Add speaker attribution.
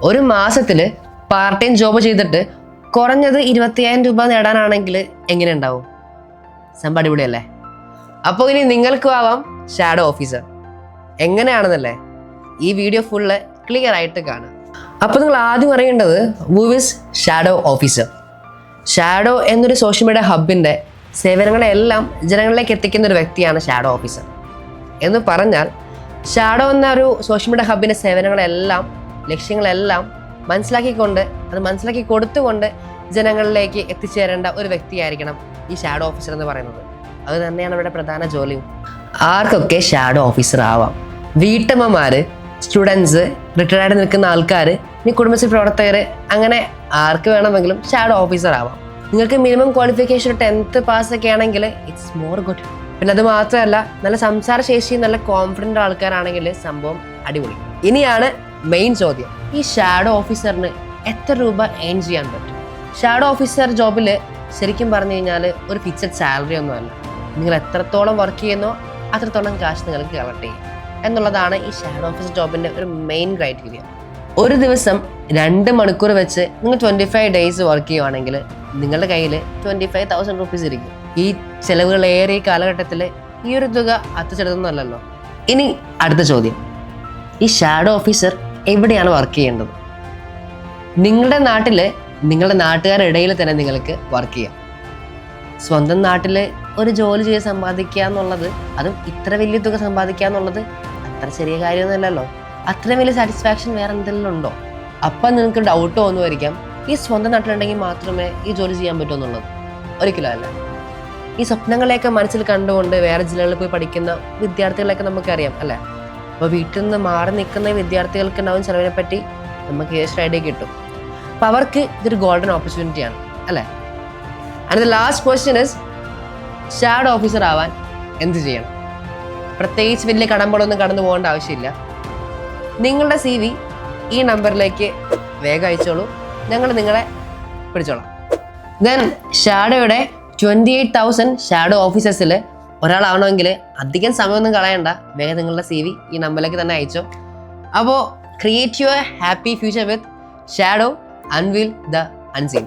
Speaker 1: ഒരു മാസത്തിൽ part time job ചെയ്തിട്ട് കുറഞ്ഞത് 20,000 രൂപ നേടാനാണെങ്കിൽ എങ്ങനെ ഉണ്ടാവും? സംഭവം അടിപൊളിയല്ലേ? അപ്പോൾ ഇനി നിങ്ങൾക്കും ആവാം ഷാഡോ ഓഫീസർ. എങ്ങനെയാണെന്നല്ലേ ഈ വീഡിയോ ഫുള്ള് ക്ലിയർ ആയിട്ട് കാണാം. അപ്പോൾ നിങ്ങൾ ആദ്യം അറിയേണ്ടത് who is shadow officer. Shadow എന്നൊരു സോഷ്യൽ മീഡിയ ഹബിൻ്റെ സേവനങ്ങളെല്ലാം ജനങ്ങളിലേക്ക് എത്തിക്കുന്ന ഒരു വ്യക്തിയാണ് ഷാഡോ ഓഫീസർ. എന്ന് പറഞ്ഞാൽ ഷാഡോ എന്ന ഒരു സോഷ്യൽ മീഡിയ ഹബിൻ്റെ സേവനങ്ങളെല്ലാം ലക്ഷ്യങ്ങളെല്ലാം മനസ്സിലാക്കി കൊടുത്തുകൊണ്ട് ജനങ്ങളിലേക്ക് എത്തിച്ചേരേണ്ട ഒരു വ്യക്തിയായിരിക്കണം ഈ ഷാഡോ ഓഫീസർ എന്ന് പറയുന്നത്. അത് തന്നെയാണ് ഇവിടെ പ്രധാന ജോലിയും. ആർക്കൊക്കെ ഷാഡോ ഓഫീസർ ആവാം? വീട്ടമ്മമാർ, സ്റ്റുഡൻസ്, റിട്ടയർഡ് നിൽക്കുന്ന ആൾക്കാർ, ഇനി കുടുംബശ്രീ പ്രവർത്തകർ, അങ്ങനെ ആർക്ക് വേണമെങ്കിലും ഷാഡോ ഓഫീസർ ആവാം. നിങ്ങൾക്ക് മിനിമം ക്വാളിഫിക്കേഷൻ 10th പാസ്സൊക്കെ ആണെങ്കിൽ ഇറ്റ്സ് മോർ ഗുഡ്. പിന്നെ അത് മാത്രമല്ല, നല്ല സംസാര ശേഷി, നല്ല കോൺഫിഡൻ്റ് ആൾക്കാരാണെങ്കിൽ സംഭവം അടിപൊളി. ഇനിയാണ് മെയിൻ ചോദ്യം, ഈ ഷാഡോ ഓഫീസറിന് എത്ര രൂപ ഏൺ ചെയ്യാൻ പറ്റും? ഷാഡോ ഓഫീസർ ജോബിൽ ശരിക്കും പറഞ്ഞു കഴിഞ്ഞാൽ ഒരു ഫിക്സഡ് സാലറി ഒന്നുമല്ല. നിങ്ങൾ എത്രത്തോളം വർക്ക് ചെയ്യുന്നോ അത്രത്തോളം കാശ് നിങ്ങൾക്ക് കളക്ട് ചെയ്യും എന്നുള്ളതാണ് ഈ ഷാഡോ ഓഫീസർ ജോബിൻ്റെ ഒരു മെയിൻ ക്രൈറ്റീരിയ. ഒരു ദിവസം 2 മണിക്കൂർ വെച്ച് നിങ്ങൾ 25 ഡേയ്സ് വർക്ക് ചെയ്യുവാണെങ്കിൽ നിങ്ങളുടെ കയ്യിൽ 25,000 റുപ്പീസ് ഇരിക്കും. ഈ ചിലവുകളേറെ ഈ കാലഘട്ടത്തിൽ ഈ ഒരു തുക അത്തുചെടുത്തൊന്നുമല്ലല്ലോ. ഇനി അടുത്ത ചോദ്യം, ഈ ഷാഡോ ഓഫീസർ എവിടെയാണ് വർക്ക് ചെയ്യേണ്ടത്? നിങ്ങളുടെ നാട്ടിൽ, നിങ്ങളുടെ നാട്ടുകാരുടെ ഇടയിൽ തന്നെ നിങ്ങൾക്ക് വർക്ക് ചെയ്യാം. സ്വന്തം നാട്ടിൽ ഒരു ജോലി ചെയ്ത് സമ്പാദിക്കുക എന്നുള്ളത്, അതും ഇത്ര വലിയ തുക സമ്പാദിക്കുക എന്നുള്ളത് അത്ര ചെറിയ കാര്യമൊന്നുമല്ലല്ലോ. അത്രയും വലിയ സാറ്റിസ്ഫാക്ഷൻ വേറെ എന്തെങ്കിലും ഉണ്ടോ? അപ്പം നിങ്ങൾക്ക് ഡൗട്ട് തോന്നുമായിരിക്കാം, ഈ സ്വന്തം നാട്ടിലുണ്ടെങ്കിൽ മാത്രമേ ഈ ജോലി ചെയ്യാൻ പറ്റൂ എന്നുള്ളത്. ഒരിക്കലും അല്ല. ഈ സ്വപ്നങ്ങളെയൊക്കെ മനസ്സിൽ കണ്ടുകൊണ്ട് വേറെ ജില്ലകളിൽ പോയി പഠിക്കുന്ന വിദ്യാർത്ഥികളെയൊക്കെ നമുക്കറിയാം അല്ലേ? അപ്പോൾ വീട്ടിൽ നിന്ന് മാറി നിൽക്കുന്ന വിദ്യാർത്ഥികൾക്ക് ഉണ്ടാവും ചിലവിനെ പറ്റി നമുക്ക് ഏതൊരു ഐഡിയ കിട്ടും. അപ്പോൾ അവർക്ക് ഇതൊരു ഗോൾഡൻ ഓപ്പർച്യൂണിറ്റിയാണ് അല്ലേ? And the last question is, shadow officer ആവാൻ എന്ത് ചെയ്യണം? പ്രത്യേകിച്ച് വലിയ കടമ്പകളൊന്നും കടന്നു പോകേണ്ട ആവശ്യമില്ല. നിങ്ങളുടെ CV ഈ നമ്പറിലേക്ക് വേഗം അയച്ചോളൂ, ഞങ്ങൾ നിങ്ങളെ പിടിച്ചോളാം. ദെൻ ഷാഡോയുടെ 28,000 ഷാഡോ ഓഫീസേഴ്സിൽ ഒരാളാവണമെങ്കിൽ അധികം സമയമൊന്നും കളയണ്ട, വേഗം നിങ്ങളുടെ CV ഈ നമ്പറിലേക്ക് തന്നെ അയച്ചോ. അപ്പോൾ create your happy future with shadow, unveil the unseen.